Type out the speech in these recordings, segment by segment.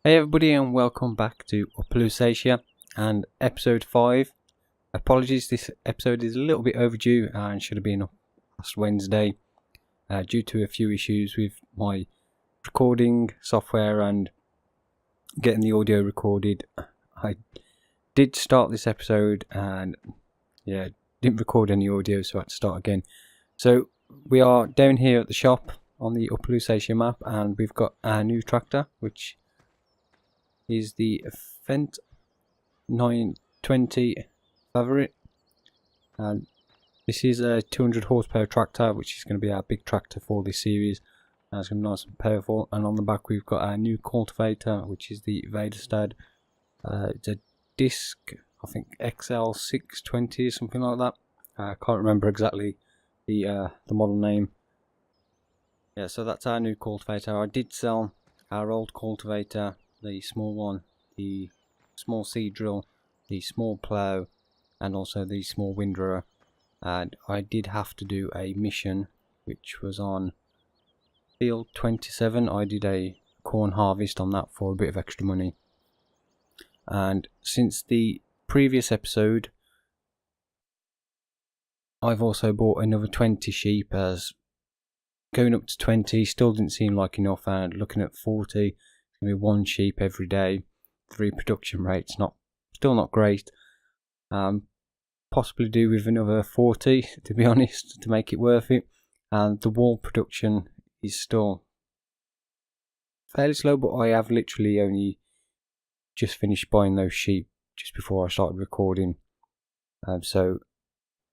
Hey everybody, and welcome back to Lusatia and episode 5. Apologies, this episode is a little bit overdue and should have been up last Wednesday due to a few issues with my recording software and getting the audio recorded. I did start this episode and didn't record any audio, so I had to start again. So we are down here at the shop on the Upper Lusatia map, and we've got our new tractor, which is the FS17 favorite, and this is a 200 horsepower tractor, which is going to be our big tractor for this series. It's going to be nice and powerful. And on the back we've got our new cultivator, which is the Vaderstad. It's a disc, I think XL620 or something like that. I can't remember exactly the model name. Yeah, so that's our new cultivator. I did sell our old cultivator, the small one, the small seed drill, the small plough, and also the small windrower. And I did have to do a mission which was on field 27. I did a corn harvest on that for a bit of extra money. And since the previous episode, I've also bought another 20 sheep, as going up to 20 still didn't seem like enough, and looking at 40, going to be 1 sheep every day. The reproduction rate's still not great. Possibly do with another 40, to be honest, to make it worth it. And the wool production is still fairly slow, but I have literally only just finished buying those sheep just before I started recording. So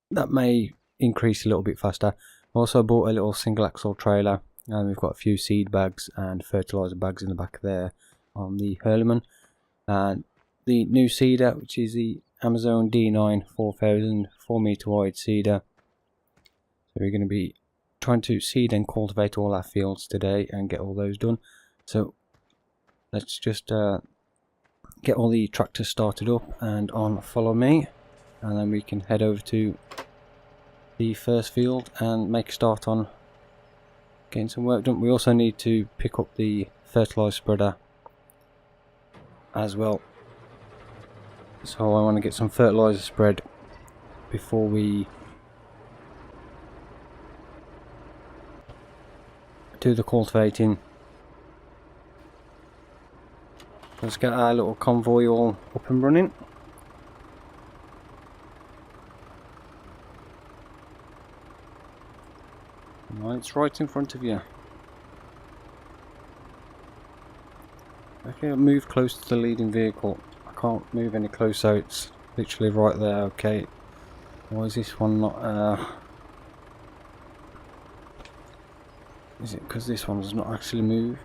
that may increase a little bit faster. I also bought a little single axle trailer, and we've got a few seed bags and fertilizer bags in the back there on the Hurleman. And the new seeder, which is the Amazon D9 4000 4 meter wide seeder. So we're going to be trying to seed and cultivate all our fields today and get all those done. So let's just get all the tractors started up and on follow me, and then we can head over to the first field and make a start on getting some work done. We also need to pick up the fertilizer spreader as well, so I want to get some fertilizer spread before we do the cultivating. Let's get our little convoy all up and running. Right, it's right in front of you. Okay, I'll move close to the leading vehicle. I can't move any closer, it's literally right there. Okay, why is this one not is it because this one does not actually move?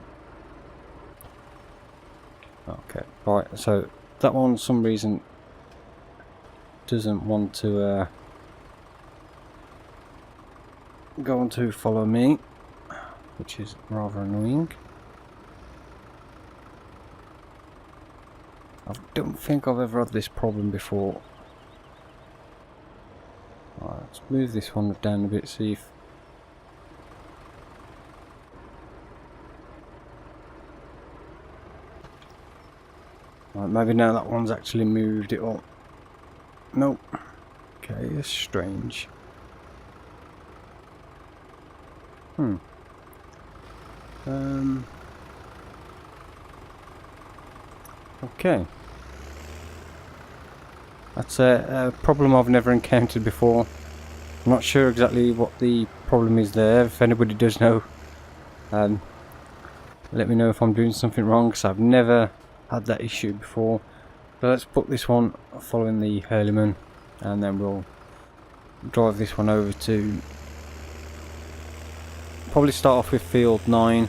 Okay, right, so that one for some reason doesn't want to go on to follow me, which is rather annoying. I don't think I've ever had this problem before. Right, let's move this one down a bit, see if right, maybe now that one's actually moved it up. Nope. Okay, that's strange. Okay. That's a problem I've never encountered before. I'm not sure exactly what the problem is there. If anybody does know, let me know if I'm doing something wrong, because I've never had that issue before. So let's put this one following the Hurleman, and then we'll drive this one over to probably start off with field 9.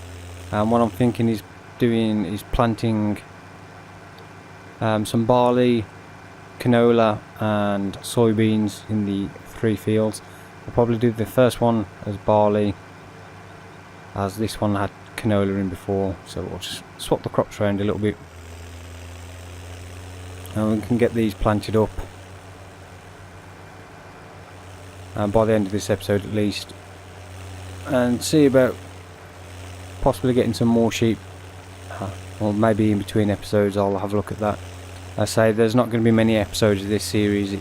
And what I'm thinking is doing is planting some barley, canola and soybeans in the 3 fields. I'll probably do the first one as barley, as this one had canola in before, so we'll just swap the crops around a little bit and we can get these planted up, and by the end of this episode at least, and see about possibly getting some more sheep or maybe in between episodes I'll have a look at that. I say there's not going to be many episodes of this series. It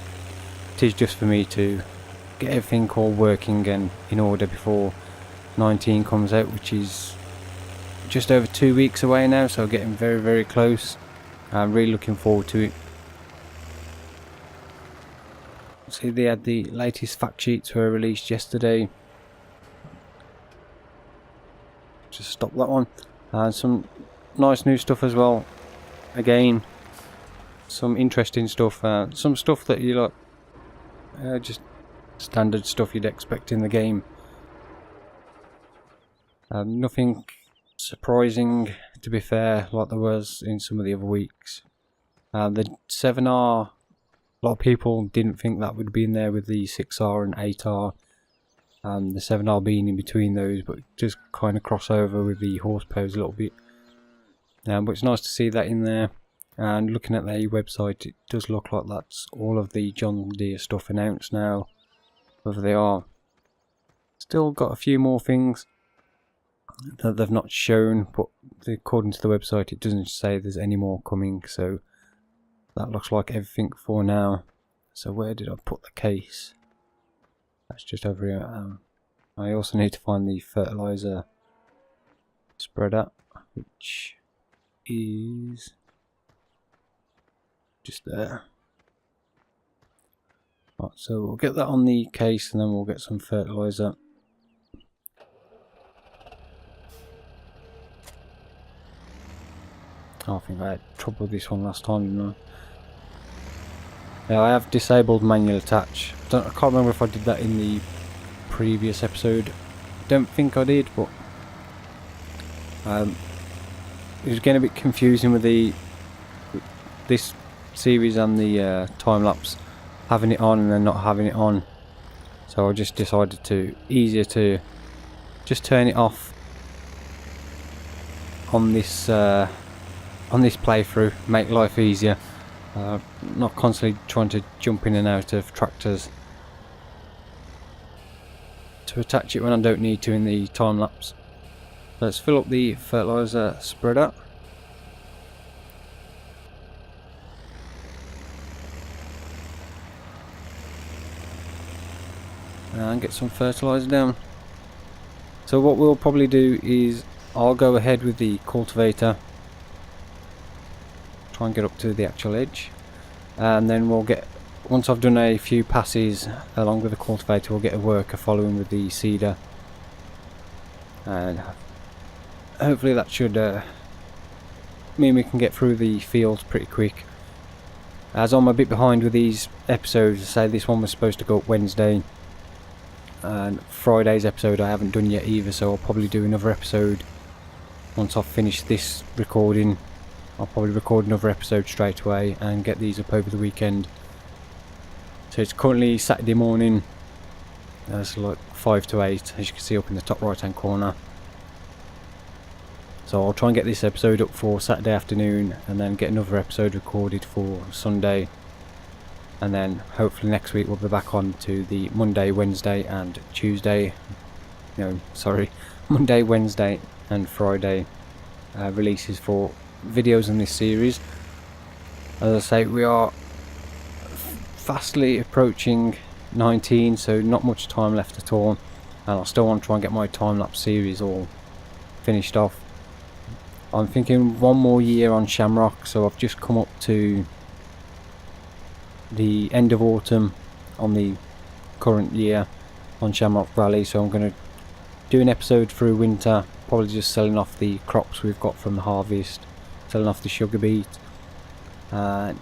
is just for me to get everything all working and in order before 19 comes out, which is just over 2 weeks away now, so getting very, very close. I'm really looking forward to it. See, they had the latest fact sheets were released yesterday. Just stop that one. And some nice new stuff as well. Again, some interesting stuff. Some stuff that you like, just standard stuff you'd expect in the game. Nothing surprising, to be fair, like there was in some of the other weeks. The 7R, a lot of people didn't think that would be in there with the 6R and 8R. The 7R being in between those, but just kind of cross over with the horsepower a little bit. But it's nice to see that in there. And looking at their website, it does look like that's all of the John Deere stuff announced now. Whether they are, still got a few more things that they've not shown, but according to the website it doesn't say there's any more coming, so that looks like everything for now. So where did I put the case? That's just over here. I also need to find the fertilizer spreader, which is just there. Right, so we'll get that on the case and then we'll get some fertilizer. I think I had trouble with this one last time, didn't I? Yeah, I have disabled manual attach. I can't remember if I did that in the previous episode. Don't think I did, but it was getting a bit confusing with this series and the time lapse, having it on and then not having it on. So I just decided easier to just turn it off on this playthrough, make life easier. Not constantly trying to jump in and out of tractors to attach it when I don't need to in the time lapse. Let's fill up the fertilizer spreader. And get some fertilizer down. So what we'll probably do is I'll go ahead with the cultivator, try and get up to the actual edge, and then we'll get, once I've done a few passes along with the cultivator, we'll get a worker following with the seeder, and hopefully that should mean we can get through the fields pretty quick. As I'm a bit behind with these episodes, say this one was supposed to go up Wednesday, and Friday's episode I haven't done yet either, so I'll probably do another episode once I've finished this recording. I'll probably record another episode straight away and get these up over the weekend. So it's currently Saturday morning. It's like 5 to 8, as you can see up in the top right hand corner. So I'll try and get this episode up for Saturday afternoon and then get another episode recorded for Sunday. And then hopefully next week we'll be back on to the Monday, Wednesday and Tuesday. No, sorry. Monday, Wednesday and Friday releases for videos in this series. As I say, we are fastly approaching 19, so not much time left at all, and I still want to try and get my time-lapse series all finished off. I'm thinking one more year on Shamrock, so I've just come up to the end of autumn on the current year on Shamrock Valley, so I'm going to do an episode through winter, probably just selling off the crops we've got from the harvest, selling off the sugar beet, and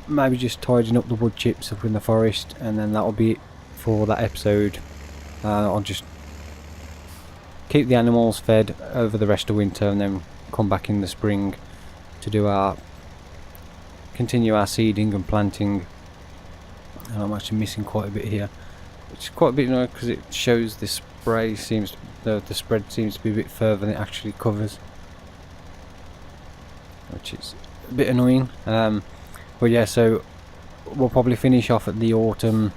maybe just tidying up the wood chips up in the forest, and then that'll be it for that episode. I'll just keep the animals fed over the rest of winter and then come back in the spring to continue our seeding and planting. And I'm actually missing quite a bit here, which is quite a bit annoying because it shows the spray the spread seems to be a bit further than it actually covers, which is a bit annoying. But yeah, so we'll probably finish off at the autumn.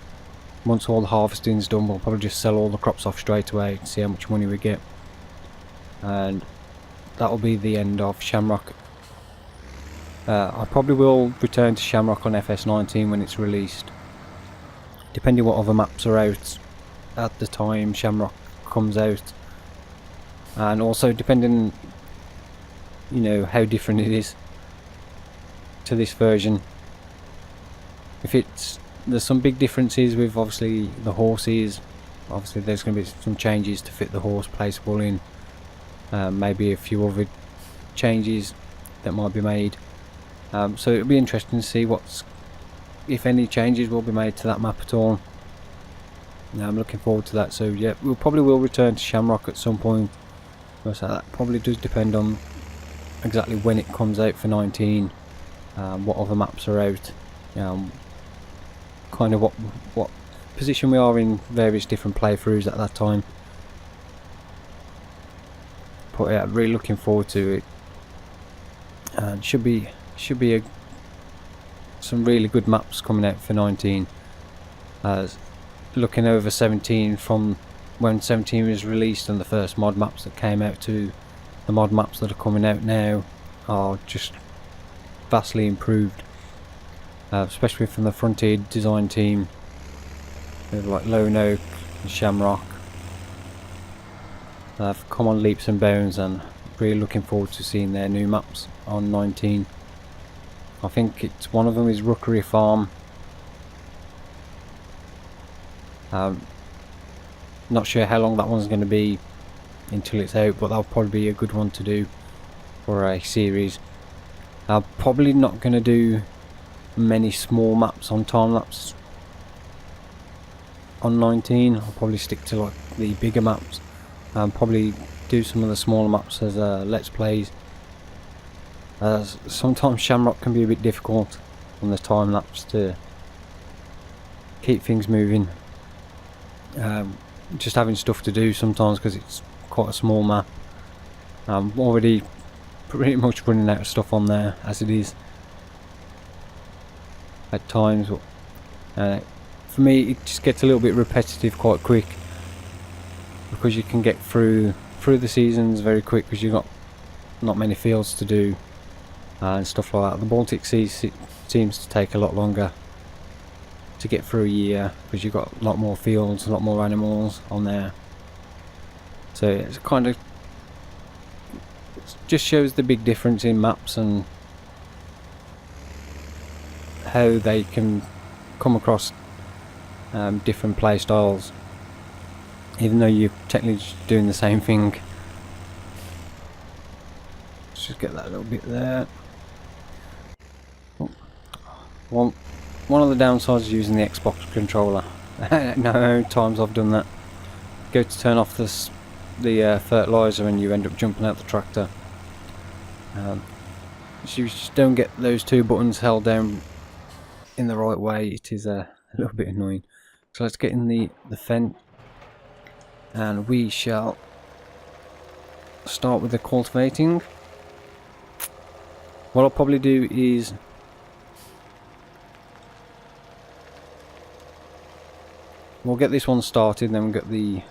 Once all the harvesting's done, we'll probably just sell all the crops off straight away and see how much money we get. And that'll be the end of Shamrock. I probably will return to Shamrock on FS19 when it's released, depending what other maps are out at the time Shamrock comes out, and also depending, you know, how different it is to this version. If there's some big differences with obviously the horses. Obviously there's going to be some changes to fit the horse placeable in, maybe a few other changes that might be made. So it'll be interesting to see if any changes will be made to that map at all. I'm looking forward to that. So yeah, we'll probably return to Shamrock at some point. So that probably does depend on exactly when it comes out for 19, what other maps are out, kind of what position we are in various different playthroughs at that time. But yeah, really looking forward to it, and should be some really good maps coming out for 19. Looking over 17, from when 17 was released and the first mod maps that came out to the mod maps that are coming out now are just vastly improved, especially from the Frontier design team. With like Lone Oak and Shamrock, they've come on leaps and bounds, and really looking forward to seeing their new maps on 19. I think it's one of them is Rookery Farm. Not sure how long that one's going to be until it's out, but that'll probably be a good one to do for a series. I'm probably not going to do many small maps on time lapse on 19. I'll probably stick to like the bigger maps, and probably do some of the smaller maps as let's plays. Sometimes Shamrock can be a bit difficult on the time lapse to keep things moving. Just having stuff to do sometimes because it's quite a small map. I'm already pretty much running out of stuff on there as it is at times. For me, it just gets a little bit repetitive quite quick, because you can get through the seasons very quick because you've got not many fields to do and stuff like that. The Baltic Sea seems to take a lot longer to get through a year because you've got a lot more fields, a lot more animals on there. So it's kind of just shows the big difference in maps and how they can come across different play styles, even though you're technically just doing the same thing. Let's just get that a little bit there. Well, one of the downsides of using the Xbox controller, no times I've done that, go to turn off the fertilizer and you end up jumping out the tractor. So you just don't get those two buttons held down in the right way. It is a little bit annoying. So let's get in the fence, and we shall start with the cultivating. What I'll probably do is we'll get this one started, then we'll get the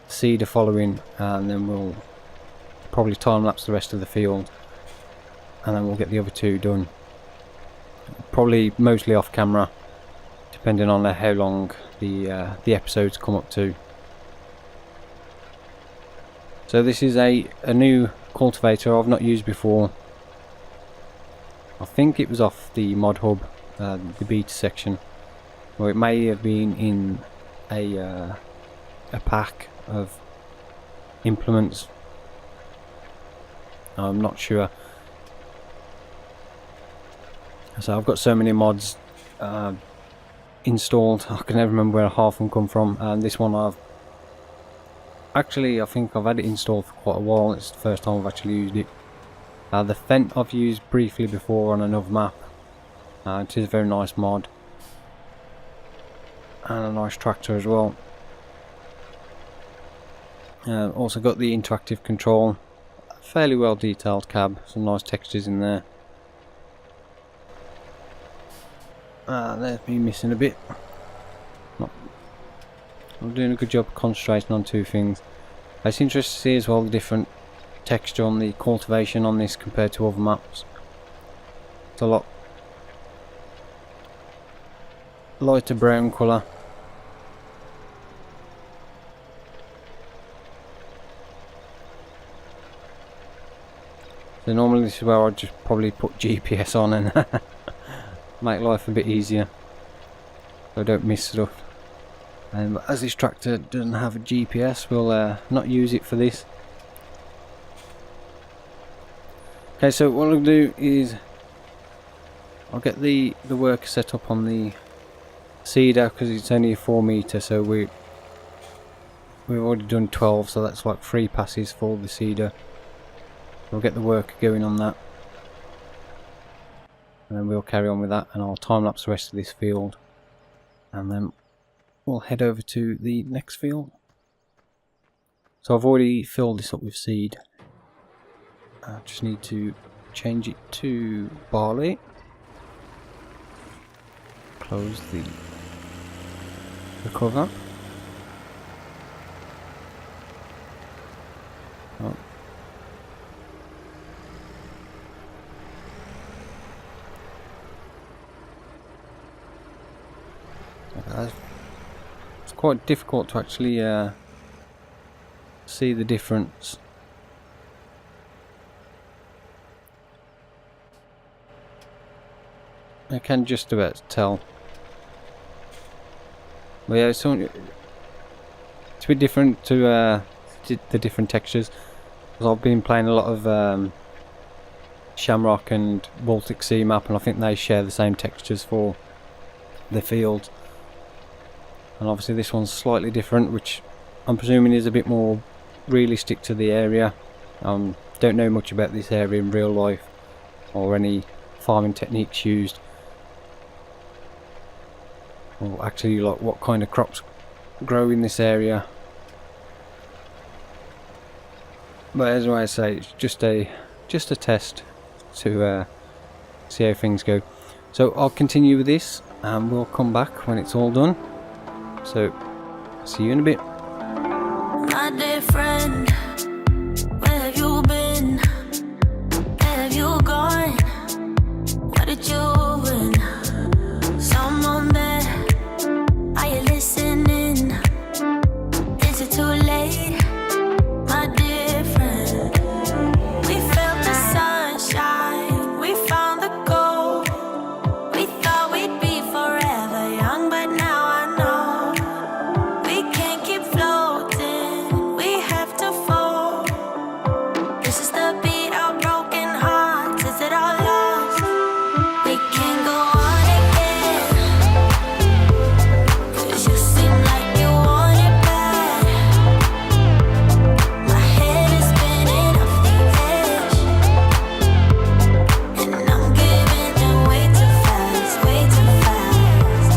seeder following, and then we'll probably time lapse the rest of the field, and then we'll get the other two done. Probably mostly off camera, depending on how long the episodes come up to. So this is a new cultivator I've not used before. I think it was off the mod hub, the beta section, or it may have been in a pack of implements. I'm not sure. So I've got so many mods installed, I can never remember where half of them come from. And this one I think I've had it installed for quite a while. It's the first time I've actually used it. The Fent I've used briefly before on another map. It is a very nice mod, and a nice tractor as well. Also got the interactive control, fairly well detailed cab, some nice textures in there. There's me missing a bit. I'm doing a good job concentrating on two things. It's interesting to see as well the different texture on the cultivation on this compared to other maps. It's a lot lighter brown colour. So normally this is where I'd just probably put GPS on and make life a bit easier so I don't miss stuff. But as this tractor doesn't have a GPS, we'll not use it for this. Okay, so what I'll do is I'll get the worker set up on the seeder because it's only a 4 metre, so we've already done 12, so that's like 3 passes for the seeder. We'll get the worker going on that, and then we'll carry on with that, and I'll time lapse the rest of this field, and then we'll head over to the next field. So I've already filled this up with seed. I just need to change it to barley. Close the cover. Oh. It's quite difficult to actually see the difference. I can just about tell. But yeah, it's a bit different to the different textures. Because I've been playing a lot of Shamrock and Baltic Sea map, and I think they share the same textures for the fields. And obviously this one's slightly different, which I'm presuming is a bit more realistic to the area. Don't know much about this area in real life or any farming techniques used, or actually like what kind of crops grow in this area. But as I say, it's just a test to see how things go. So I'll continue with this and we'll come back when it's all done. So see you in a bit. My dear friend, where have you been? Where have you gone? What did you win? Someone there, are you listening? Is it too late? My dear friend, we felt the sunshine, we found the gold. We thought we'd be forever young, but now I know we can't keep floating, we have to fall. This is the beat of broken hearts, is it all lost? We can't go on again, 'cause you seem like you want it bad. My head is spinning off the edge, and I'm giving in way too fast, way too fast.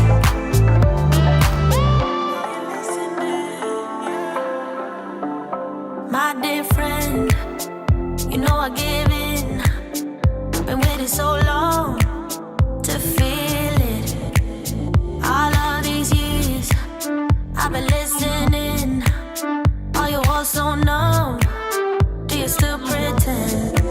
My dear friend, you know I give in. Been waiting so long to feel it. All of these years I've been listening. Are you all so numb? Do you still pretend?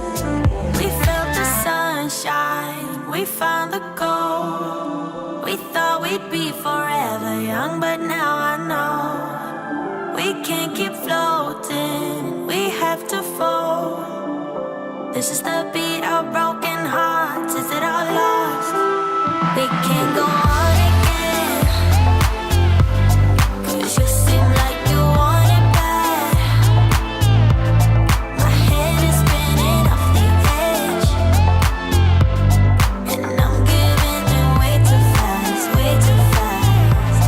We felt the sunshine, we found the gold. We thought we'd be forever young, but now I know we can't keep floating, we have to fall. This is the beat of broken hearts, is it all lost? We can't go on again, 'cause you seem like you want it bad. My head is spinning off the edge, and I'm giving in way too fast, way too fast.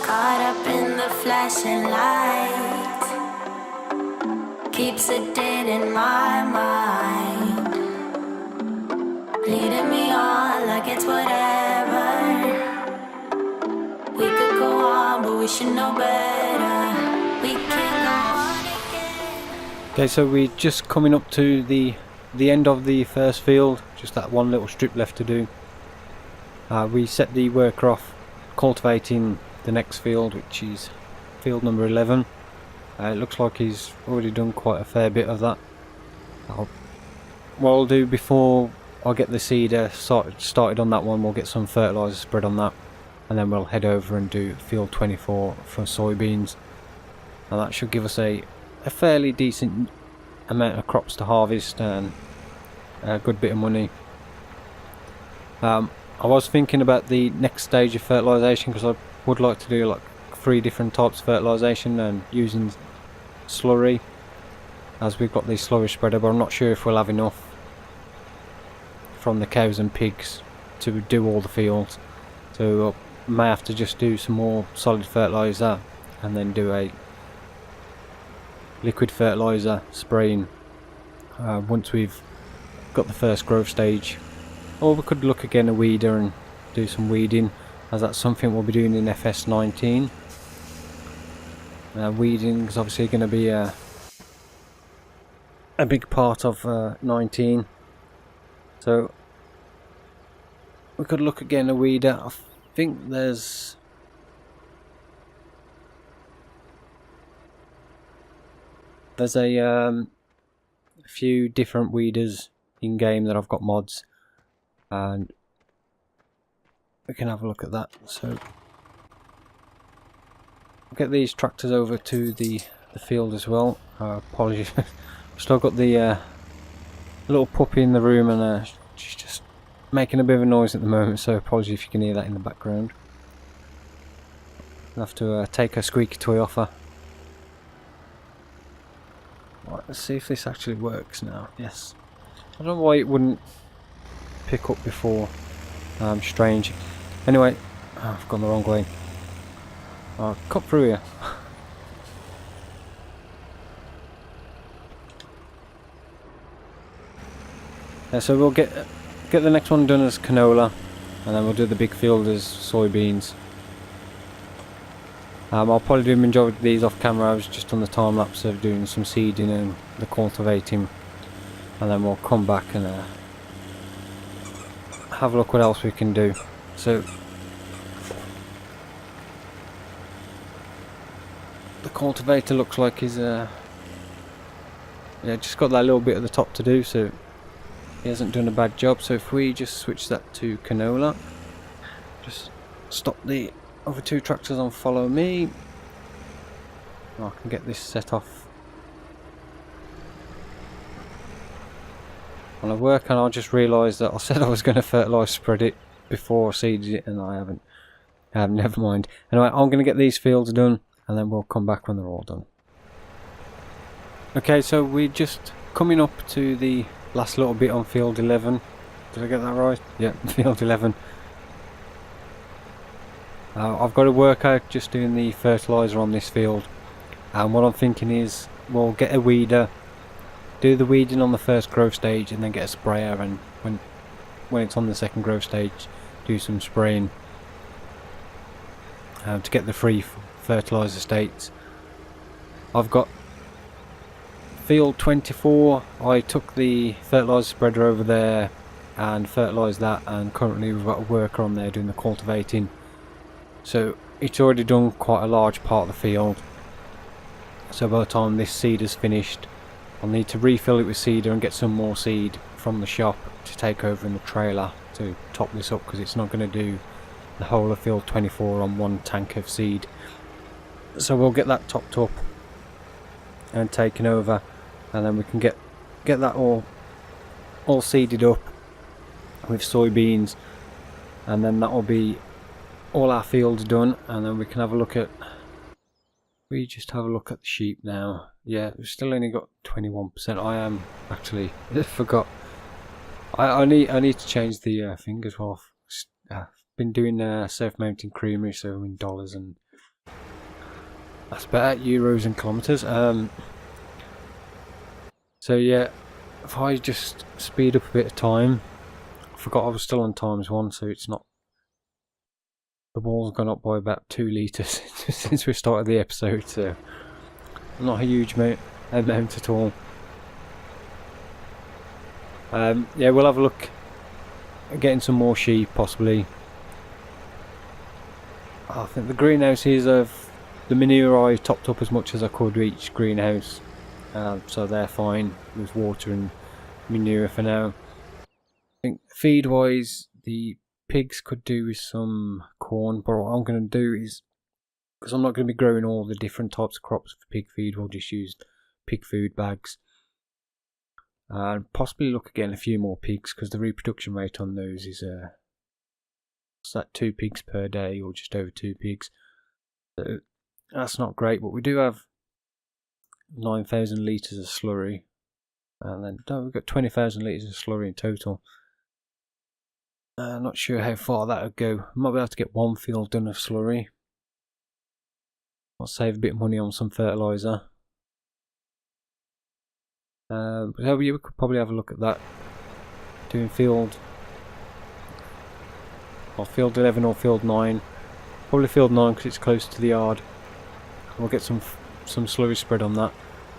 Caught up in the flashing light, keeps it dead in my mind, leading me on like it's whatever. we should know better. We can't go on again. Okay, so we're just coming up to the end of the first field, just that one little strip left to do. We set the worker off cultivating the next field, which is field number 11. It looks like he's already done quite a fair bit of that. What I'll do before I get the seeder started on that one, we'll get some fertiliser spread on that, and then we'll head over and do field 24 for soybeans, and that should give us a fairly decent amount of crops to harvest and a good bit of money. I was thinking about the next stage of fertilisation, because I would like to do like 3 different types of fertilisation and using slurry, as we've got the slurry spreader, but I'm not sure if we'll have enough from the cows and pigs to do all the fields, so I may have to just do some more solid fertiliser and then do a liquid fertiliser spraying once we've got the first growth stage. Or we could look again a weeder and do some weeding, as that's something we'll be doing in FS17. Weeding is obviously going to be a big part of 19, so we could look again a weeder. I think there's a few different weeders in game that I've got mods, and we can have a look at that. So I'll get these tractors over to the field as well. Apologies, still got the little puppy in the room, and she's just making a bit of a noise at the moment, so apologies if you can hear that in the background. I'll have to take her squeaky toy off her. Right, let's see if this actually works now. Yes. I don't know why it wouldn't pick up before. Strange. Anyway, I've gone the wrong way. I'll cut through here. So we'll get the next one done as canola, and then we'll do the big field as soybeans. I'll probably do the majority of these off camera. I was just on the time lapse of doing some seeding and the cultivating, and then we'll come back and have a look what else we can do. So the cultivator looks like he's just got that little bit at the top to do, so he hasn't done a bad job. So if we just switch that to canola, just stop the other 2 tractors on follow me. I can get this set off on a work, and I just realised that I said I was going to fertilise spread it before I seeded it, and I haven't. Never mind. Anyway, I'm going to get these fields done, and then we'll come back when they're all done. Okay, so we're just coming up to the last little bit on field 11. Did I get that right? Yeah, field 11. I've got to work out just doing the fertiliser on this field, and what I'm thinking is we'll get a weeder, do the weeding on the first growth stage, and then get a sprayer, and when it's on the second growth stage, do some spraying to get the free fertiliser states. I've got field 24. I took the fertiliser spreader over there and fertilised that, and currently we've got a worker on there doing the cultivating. So it's already done quite a large part of the field. So by the time this seed is finished, I'll need to refill it with seeder and get some more seed from the shop to take over in the trailer to top this up, because it's not going to do the whole of field 24 on one tank of seed. So we'll get that topped up and taken over, and then we can get that all seeded up with soybeans, and then that will be all our fields done, and then we can have a look at. We just have a look at the sheep now. Yeah, we've still only got 21%. I am actually forgot. I need to change the thing as well. I've been doing self-mounting creamery, so in dollars, and that's better, euros and kilometers. So yeah, if I just speed up a bit of time. I forgot I was still on ×1, so it's not The wall's gone up by about 2 litres since we started the episode, so not a huge amount at all. Yeah, we'll have a look at getting some more sheep possibly. I think the greenhouses of the manure I topped up as much as I could with each greenhouse, so they're fine with water and manure for now. I think feed wise the pigs could do with some corn, but what I'm going to do is, because I'm not going to be growing all the different types of crops for pig feed, we'll just use pig food bags. And possibly look again a few more pigs, because the reproduction rate on those is what's that, 2 pigs per day, or just over 2 pigs. So that's not great, but we do have 9,000 litres of slurry, and then we've got 20,000 litres of slurry in total. Not sure how far that would go. Might be able to get 1 field done of slurry. I'll save a bit of money on some fertiliser. But we could probably have a look at that. Doing field 11 or field 9. Probably field 9 because it's close to the yard. We'll get some slurry spread on that.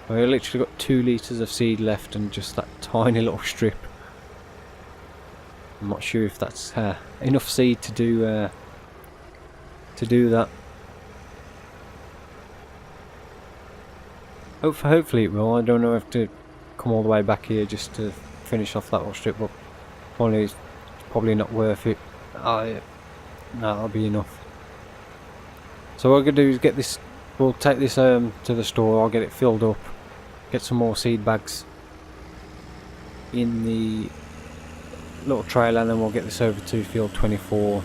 We've literally got 2 litres of seed left and just that tiny little strip. I'm not sure if that's enough seed to do that. Hopefully it will. I don't know if to come all the way back here just to finish off that little strip, but it's probably not worth it. No, that'll be enough. So what I'm going to do is get this. We'll take this to the store. I'll get it filled up. Get some more seed bags in the little trailer, and then we'll get this over to field 24.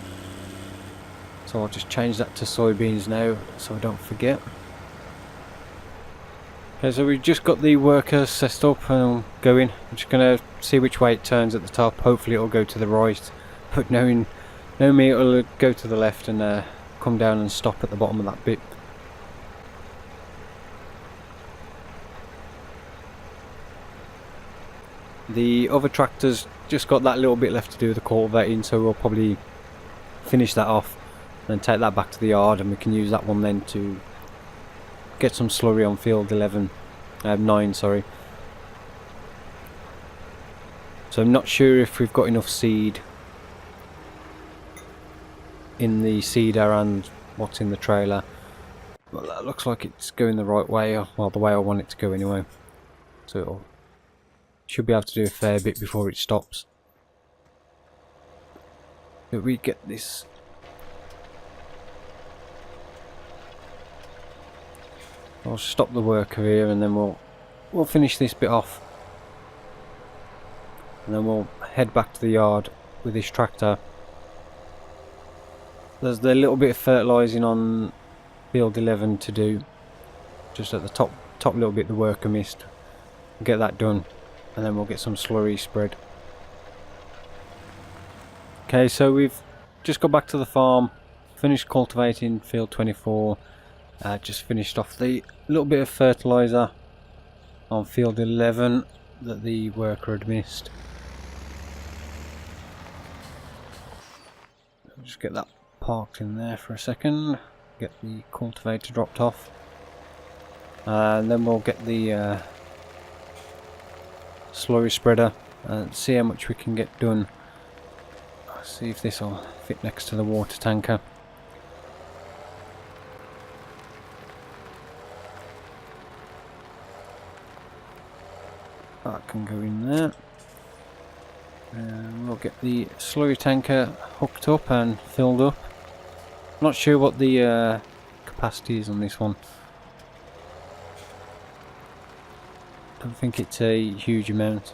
So I'll just change that to soybeans now so I don't forget. Okay, so we've just got the worker set up and going. I'm just going to see which way it turns at the top. Hopefully it'll go to the right, but knowing me, it'll go to the left and come down and stop at the bottom of that bit. The other tractor's just got that little bit left to do with the cultivating, so we'll probably finish that off and then take that back to the yard, and we can use that one then to get some slurry on field 9, sorry. So I'm not sure if we've got enough seed in the seeder and what's in the trailer, but that looks like it's going the right way, well, the way I want it to go anyway. So should be able to do a fair bit before it stops. But we get this. I'll stop the worker here, and then we'll finish this bit off, and then we'll head back to the yard with this tractor. There's the little bit of fertilising on field 11 to do, just at the top little bit the worker missed. We'll get that done, and then we'll get some slurry spread. Okay, so we've just got back to the farm, finished cultivating field 24. Just finished off the little bit of fertiliser on field 11 that the worker had missed. I'll just get that parked in there for a second, get the cultivator dropped off, and then we'll get the slurry spreader and see how much we can get done. See if this will fit next to the water tanker. That can go in there, and we'll get the slurry tanker hooked up and filled up. Not sure what the capacity is on this one. Don't think it's a huge amount.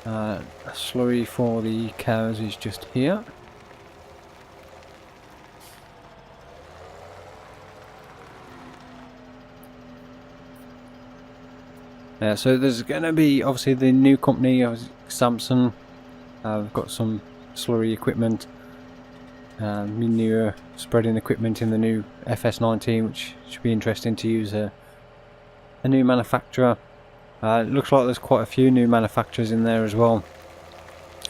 Slurry for the cows is just here. So there's going to be obviously the new company, Samson. We've got some slurry equipment, manure spreading equipment in the new FS17, which should be interesting to use a new manufacturer. It looks like there's quite a few new manufacturers in there as well.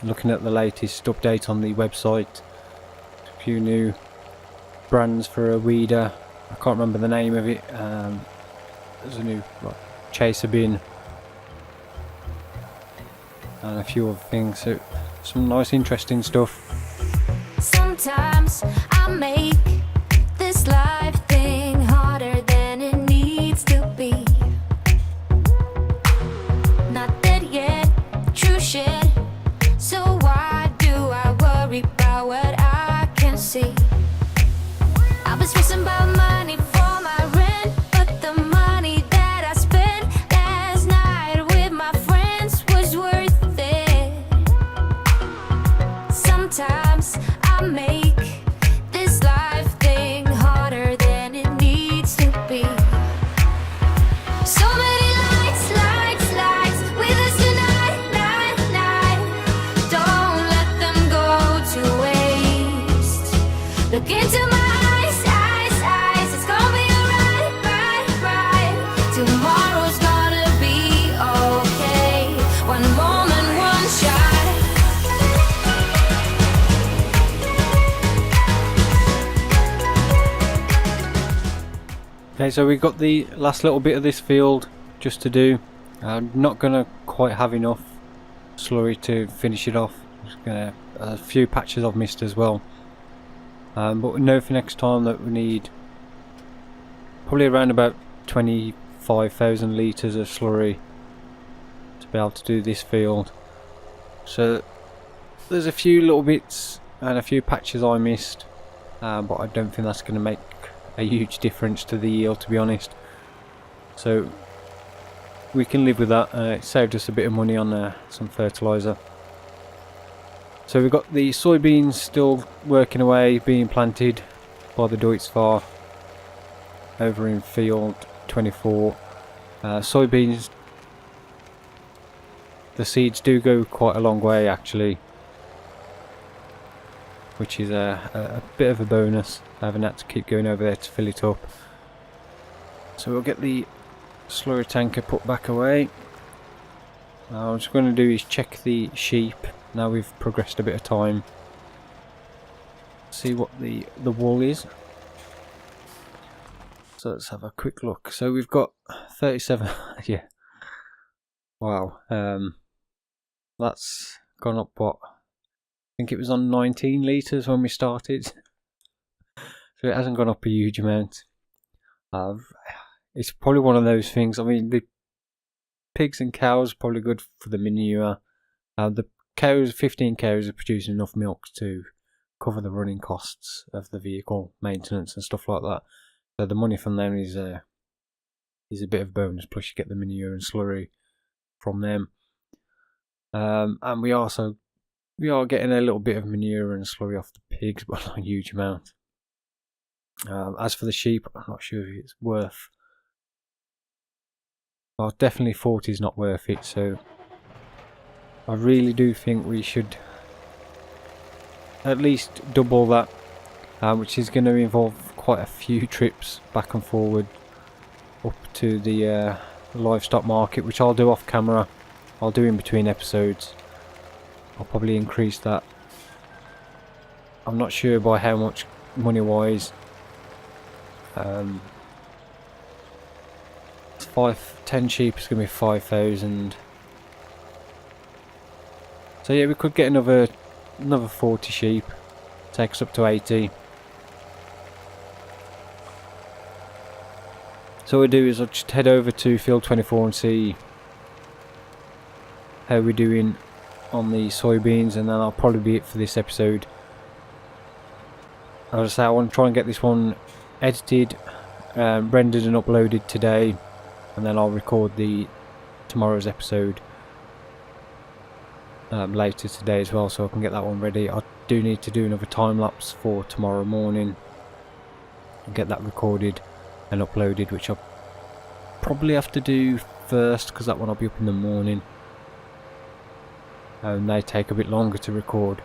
Looking at the latest update on the website, a few new brands for a weeder. I can't remember the name of it. There's a new chaser bin and a few other things. So some nice, interesting stuff. Sometimes I make this life thing harder than it needs to be. Not dead yet, true shit. So why do I worry about what I can see? I was stressing about money for my rent, but the money that I spent last night with my friends was worth it. Sometimes I make this life thing harder than it needs to be. So many lights, lights, lights with us tonight, night, night. Don't let them go to waste. Look into my eyes, eyes, eyes. It's gonna be alright, right, right. Tomorrow's gonna be okay. One moment, one shot. Okay, so we've got the last little bit of this field just to do. I'm not gonna quite have enough slurry to finish it off. Just gonna a few patches I've missed as well. But we know for next time that we need probably around about 25,000 litres of slurry to be able to do this field. So there's a few little bits and a few patches I missed, but I don't think that's going to make a huge difference to the yield, to be honest. So we can live with that. It saved us a bit of money on some fertiliser. So we've got the soybeans still working away, being planted by the Deutz over in field 24. Soybeans, the seeds do go quite a long way actually, which is a bit of a bonus. I haven't had to keep going over there to fill it up. So we'll get the slurry tanker put back away. What I'm just going to do is check the sheep. Now we've progressed a bit of time. See what the wool is. So let's have a quick look. So we've got 37. Yeah. Wow. That's gone up what? I think it was on 19 litres when we started. So it hasn't gone up a huge amount. It's probably one of those things. I mean, the pigs and cows are probably good for the manure. The cows, 15 cows, are producing enough milk to cover the running costs of the vehicle maintenance and stuff like that. So the money from them is a bit of a bonus. Plus you get the manure and slurry from them. And we are getting a little bit of manure and slurry off the pigs, but not a huge amount. As for the sheep, I'm not sure if it's worth. Well, definitely 40 is not worth it. So I really do think we should at least double that, which is going to involve quite a few trips back and forward up to the livestock market, which I'll do off camera. I'll do in between episodes. I'll probably increase that. I'm not sure by how much money wise. 10 sheep is going to be 5,000. So yeah, we could get another 40 sheep, take us up to 80. So what I'll do is I'll just head over to field 24 and see how we're doing on the soybeans, and then I'll probably be it for this episode. As I say, I want to try and get this one edited, rendered and uploaded today, and then I'll record tomorrow's episode later today as well, so I can get that one ready. I do need to do another time lapse for tomorrow morning and get that recorded and uploaded, which I'll probably have to do first because that one I'll be up in the morning and they take a bit longer to record.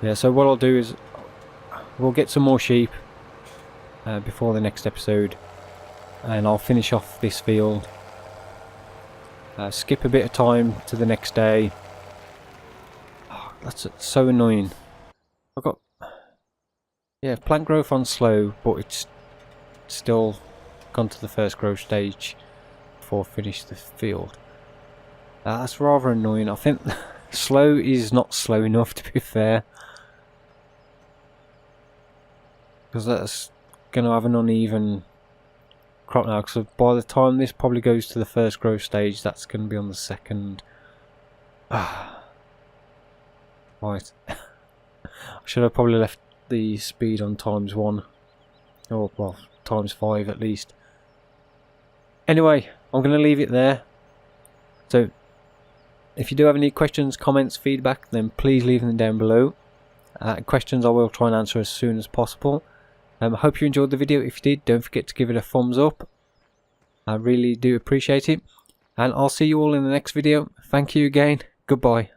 Yeah, so what I'll do is we'll get some more sheep before the next episode, and I'll finish off this field, skip a bit of time to the next day. That's so annoying. I've got, yeah, plant growth on slow, but it's still gone to the first growth stage before I finish the field. That's rather annoying. I think slow is not slow enough, to be fair, because that's going to have an uneven crop now, because by the time this probably goes to the first growth stage, that's going to be on the second. Right. I should have probably left the speed on ×1, or well, ×5 at least. Anyway, I'm going to leave it there. So if you do have any questions, comments, feedback, then please leave them down below. Questions I will try and answer as soon as possible. I hope you enjoyed the video. If you did, don't forget to give it a thumbs up. I really do appreciate it. And I'll see you all in the next video. Thank you again. Goodbye.